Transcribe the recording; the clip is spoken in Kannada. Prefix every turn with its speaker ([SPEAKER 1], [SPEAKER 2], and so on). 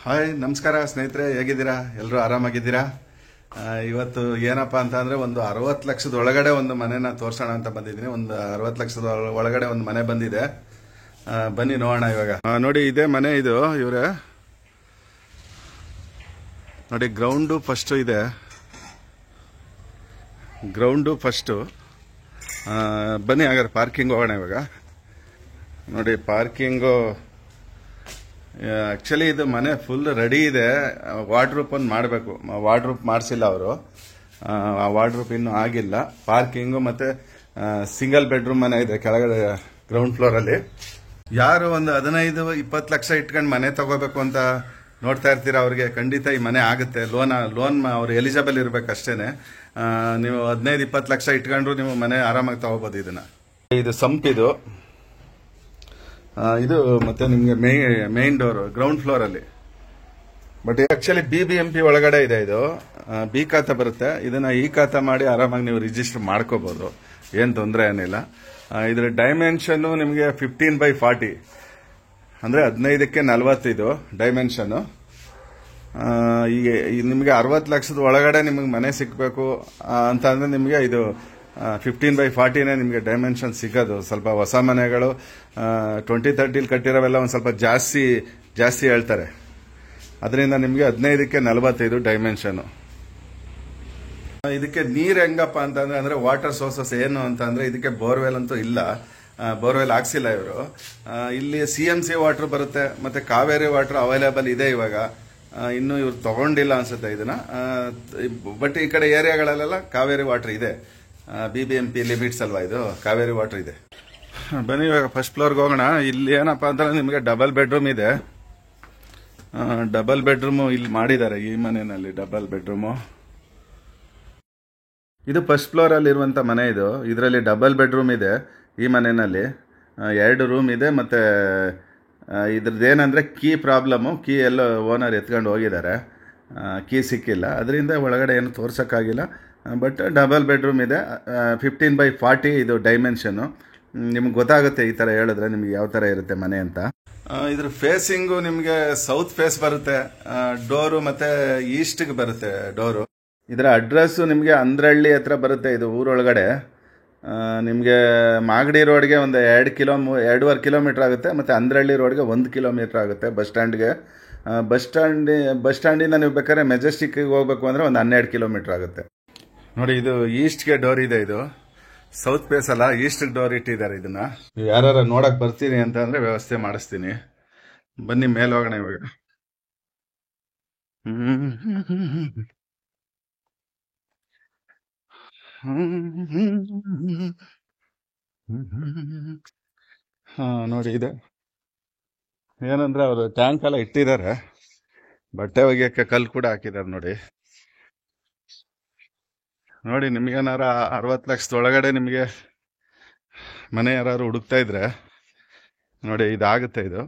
[SPEAKER 1] ಹಾಯ್ ನಮಸ್ಕಾರ ಸ್ನೇಹಿತರೆ, ಹೇಗಿದ್ದೀರಾ? ಎಲ್ಲರೂ ಆರಾಮಾಗಿದ್ದೀರಾ? ಇವತ್ತು ಏನಪ್ಪ ಅಂತ ಅಂದರೆ ಒಂದು 60 ಲಕ್ಷದ ಒಳಗಡೆ ಒಂದು ಮನೆನ ತೋರಿಸೋಣ ಅಂತ ಬಂದಿದ್ದೀನಿ. ಒಂದು 60 ಲಕ್ಷದ ಒಳಗಡೆ ಒಂದು ಮನೆ ಬಂದಿದೆ. ಬನ್ನಿ ನೋಡೋಣ ಇವಾಗ. ನೋಡಿ, ಇದೇ ಮನೆ ಇದು. ಇವರೇ ನೋಡಿ, ಗ್ರೌಂಡು ಫಸ್ಟು ಇದೆ. Ground first. ಬನ್ನಿ ಹಾಗಾದ್ರೆ ಪಾರ್ಕಿಂಗ್ ಹೋಗೋಣ ಇವಾಗ. ನೋಡಿ, ಪಾರ್ಕಿಂಗು ಆಕ್ಚುಲಿ ಇದು ಮನೆ ಫುಲ್ ರೆಡಿ ಇದೆ. ವಾರ್ಡ್ರೂಪ್ ಒಂದು ಮಾಡಬೇಕು. ವಾರ್ಡ್ರೂಪ್ ಮಾಡಿಸಿಲ್ಲ ಅವರು. ಆ ವಾರ್ಡ್ರೂಪ್ ಇನ್ನೂ ಆಗಿಲ್ಲ. ಪಾರ್ಕಿಂಗು ಮತ್ತೆ ಸಿಂಗಲ್ ಬೆಡ್ರೂಮ್ ಮನೆ ಇದೆ ಕೆಳಗಡೆ ಗ್ರೌಂಡ್ ಫ್ಲೋರಲ್ಲಿ. ಯಾರು ಒಂದು 15-20 ಲಕ್ಷ ಇಟ್ಕೊಂಡು ಮನೆ ತಗೋಬೇಕು ಅಂತ ನೋಡ್ತಾ ಇರ್ತೀರಾ, ಅವ್ರಿಗೆ ಖಂಡಿತ ಈ ಮನೆ ಆಗುತ್ತೆ. ಲೋನ್ ಅವ್ರು ಎಲಿಜಿಬಲ್ ಇರಬೇಕಷ್ಟೇನೆ. ನೀವು 15-20 ಲಕ್ಷ ಇಟ್ಕೊಂಡ್ರು ನೀವು ಮನೆ ಆರಾಮಾಗಿ ತಗೋಬಹುದು. ಇದು ಸಂಪಿದು. ಇದು ಮತ್ತೆ ನಿಮ್ಗೆ ಮೇನ್ ಡೋರ್ ಗ್ರೌಂಡ್ ಫ್ಲೋರ್ ಅಲ್ಲಿ. ಬಟ್ ಆಕ್ಚುಲಿ BBMP ಒಳಗಡೆ ಇದೆ. ಇದು ಬಿ ಖಾತಾ ಬರುತ್ತೆ. ಇದನ್ನ ಈ ಖಾತಾ ಮಾಡಿ ಆರಾಮಾಗಿ ನೀವು ರಿಜಿಸ್ಟರ್ ಮಾಡ್ಕೋಬಹುದು. ಏನ್ ತೊಂದರೆ ಏನಿಲ್ಲ. ಇದ್ರ ಡೈಮೆನ್ಷನ್ ನಿಮಗೆ 15x40 ಅಂದ್ರೆ 15ಕ್ಕೆ 40 ಇದು ಡೈಮೆನ್ಷನ್. ಈಗ ನಿಮಗೆ 60 ಲಕ್ಷದ ಒಳಗಡೆ ನಿಮಗೆ ಮನೆ ಸಿಕ್ಬೇಕು ಅಂತ ಅಂದ್ರೆ ನಿಮಗೆ ಇದು 15x40ನೇ ನಿಮಗೆ ಡೈಮೆನ್ಷನ್ ಸಿಗೋದು. ಸ್ವಲ್ಪ ಹೊಸ ಮನೆಗಳು 2030 ಕಟ್ಟಿರೋವೆಲ್ಲ ಒಂದು ಸ್ವಲ್ಪ ಜಾಸ್ತಿ ಹೇಳ್ತಾರೆ. ಅದರಿಂದ ನಿಮಗೆ 15ಕ್ಕೆ 45 ಡೈಮೆನ್ಷನ್. ಇದಕ್ಕೆ ನೀರು ಹೆಂಗಪ್ಪ ಅಂತಂದ್ರೆ ಅಂದ್ರೆ ವಾಟರ್ ಸೋರ್ಸಸ್ ಏನು ಅಂತ ಅಂದ್ರೆ ಇದಕ್ಕೆ ಬೋರ್ವೆಲ್ ಅಂತೂ ಇಲ್ಲ. ಬೋರ್ವೆಲ್ ಹಾಕ್ಸಿಲ್ಲ ಇವರು. ಇಲ್ಲಿ CMC ವಾಟರ್ ಬರುತ್ತೆ, ಮತ್ತೆ ಕಾವೇರಿ ವಾಟರ್ ಅವೈಲೇಬಲ್ ಇದೆ ಇವಾಗ. ಇನ್ನು ಇವ್ರು ತಗೊಂಡಿಲ್ಲ ಅನ್ಸುತ್ತೆ ಇದನ್ನ. ಬಟ್ ಈ ಕಡೆ ಏರಿಯಾಗಳಲ್ಲೆಲ್ಲ ಕಾವೇರಿ ವಾಟರ್ ಇದೆ. BBMP ಲಿಮಿಟ್ಸ್ ಅಲ್ವಾ ಇದು, ಕಾವೇರಿ ವಾಟರ್ ಇದೆ. ಬನ್ನಿ ಇವಾಗ ಫಸ್ಟ್ ಫ್ಲೋರ್ಗೆ ಹೋಗೋಣ. ಇಲ್ಲಿ ಏನಪ್ಪಾ ಅಂತಂದ್ರೆ ನಿಮಗೆ ಡಬಲ್ ಬೆಡ್ರೂಮ್ ಇದೆ. ಡಬಲ್ ಬೆಡ್ರೂಮು ಇಲ್ಲಿ ಮಾಡಿದ್ದಾರೆ ಈ ಮನೆಯಲ್ಲಿ. ಡಬಲ್ ಬೆಡ್ರೂಮು ಇದು ಫಸ್ಟ್ ಫ್ಲೋರ್ ಅಲ್ಲಿ ಇರುವಂತ ಮನೆ ಇದು. ಇದರಲ್ಲಿ ಡಬಲ್ ಬೆಡ್ರೂಮ್ ಇದೆ ಈ ಮನೆಯಲ್ಲಿ. 2 ರೂಮ್ ಇದೆ. ಮತ್ತೆ ಇದ್ರದ್ದೇನಂದ್ರೆ ಕೀ ಪ್ರಾಬ್ಲಮ್. ಕೀ ಎಲ್ಲ ಓನರ್ ಎತ್ಕೊಂಡು ಹೋಗಿದ್ದಾರೆ. ಕೀ ಸಿಕ್ಕಿಲ್ಲ, ಅದರಿಂದ ಒಳಗಡೆ ಏನು ತೋರ್ಸಕ್ಕಾಗಿಲ್ಲ. ಬಟ್ ಡಬಲ್ ಬೆಡ್ರೂಮ್ ಇದೆ. 15x40 ಇದು ಡೈಮೆನ್ಷನ್. ನಿಮ್ಗೆ ಗೊತ್ತಾಗುತ್ತೆ ಈ ತರ ಹೇಳಿದ್ರೆ ನಿಮ್ಗೆ ಯಾವ ತರ ಇರುತ್ತೆ ಮನೆ ಅಂತ. ಇದ್ರ ಫೇಸಿಂಗು ನಿಮ್ಗೆ ಸೌತ್ ಫೇಸ್ ಬರುತ್ತೆ. ಡೋರು ಮತ್ತೆ ಈಸ್ಟ್ಗೆ ಬರುತ್ತೆ ಡೋರು. ಇದರ ಅಡ್ರೆಸ್ ನಿಮ್ಗೆ ಅಂದ್ರಳ್ಳಿ ಹತ್ರ ಬರುತ್ತೆ. ಇದು ಊರೊಳಗಡೆ. ನಿಮ್ಗೆ ಮಾಗಡಿ ರೋಡ್ಗೆ ಒಂದು 2.5 ಕಿಲೋಮೀಟರ್ ಆಗುತ್ತೆ. ಮತ್ತೆ ಅಂದ್ರಳ್ಳಿ ರೋಡ್ಗೆ 1 ಕಿಲೋಮೀಟರ್ ಆಗುತ್ತೆ ಬಸ್ ಸ್ಟ್ಯಾಂಡ್ಗೆ. ಬಸ್ ಸ್ಟ್ಯಾಂಡಿಂದ ನೀವು ಬೇಕಾದ್ರೆ ಮೆಜೆಸ್ಟಿಕ್ಗೆ ಹೋಗ್ಬೇಕು ಅಂದ್ರೆ ಒಂದು 12 ಕಿಲೋಮೀಟರ್ ಆಗುತ್ತೆ. ನೋಡಿ, ಇದು ಈಸ್ಟ್ಗೆ ಡೋರ್ ಇದೆ. ಇದು ಸೌತ್ ಫೇಸ್ ಅಲ್ಲ, ಈಸ್ಟ್ ಡೋರ್ ಇಟ್ಟಿದ್ದಾರೆ. ಇದನ್ನ ನೀವು ಯಾರು ನೋಡಕ್ ಬರ್ತೀನಿ ಅಂತ ಅಂದ್ರೆ ವ್ಯವಸ್ಥೆ ಮಾಡಿಸ್ತೀನಿ. ಬನ್ನಿ ಮೇಲೆ ಹೋಗೋಣ ಇವಾಗ. ನೋಡಿ, ಇದೆ ಏನಂದ್ರೆ ಅವರು ಟ್ಯಾಂಕ್ ಎಲ್ಲ ಇಟ್ಟಿದ್ದಾರೆ. ಬಟ್ಟೆ ಒಗೆಯಕ್ಕೆ ಕಲ್ಲು ಕೂಡ ಹಾಕಿದ್ದಾರೆ. ನೋಡಿ ನಿಮ್ಗೇನಾರ 60 ಲಕ್ಷದ ಒಳಗಡೆ ನಿಮಗೆ ಮನೆ ಯಾರು ಹುಡುಕ್ತಾ ಇದ್ರೆ ನೋಡಿ, ಇದಾಗುತ್ತೆ ಇದು.